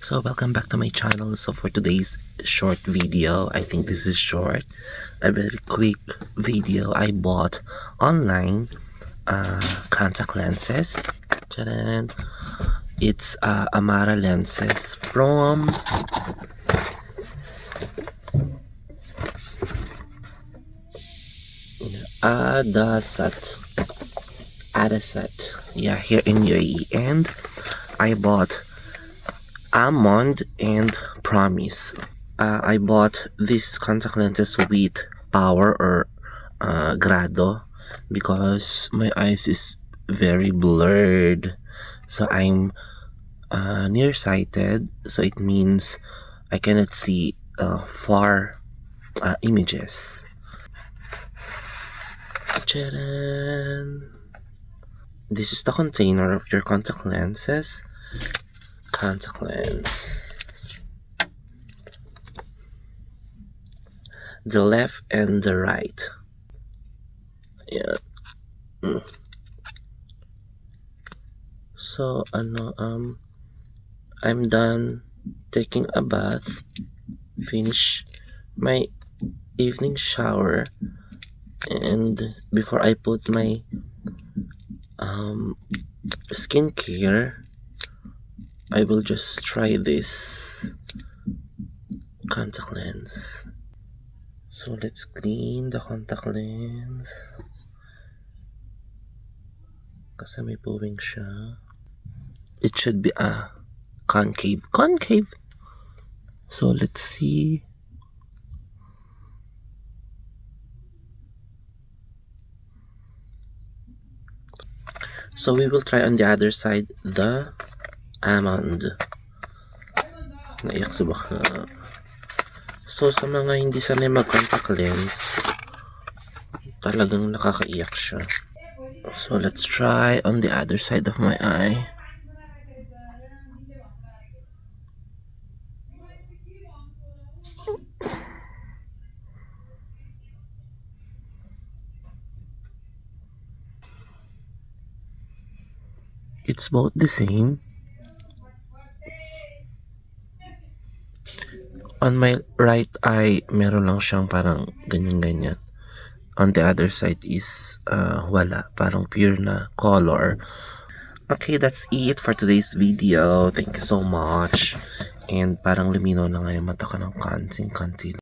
So welcome back to my channel. So for today's short video, I think this is short, a very quick video. I bought online contact lenses. Tadaan! It's Amara lenses from Adasat, yeah, here in UAE. And I bought Almond and Promise. I bought these contact lenses with power or grado because my eyes is very blurred, so I'm nearsighted, so it means I cannot see far images. Tcharam! This is the container of your contact lenses. Contact lens. The left and the right. Yeah. So I'm done taking a bath, finish my evening shower, and before I put my skincare, I will just try this contact lens. So let's clean the contact lens kasi may puwing siya. It should be concave. So let's see. So we will try on the other side the almond. Naiyak sa baka. So sa mga hindi sanay mag-contact lens, talagang nakakaiyak siya. So let's try on the other side of my eye. It's both the same. On my right eye, meron lang siyang parang ganyan-ganyan. On the other side is wala, parang pure na color. Okay, that's it for today's video. Thank you so much. And parang lumino na nga yung mata ko ng konting-konti.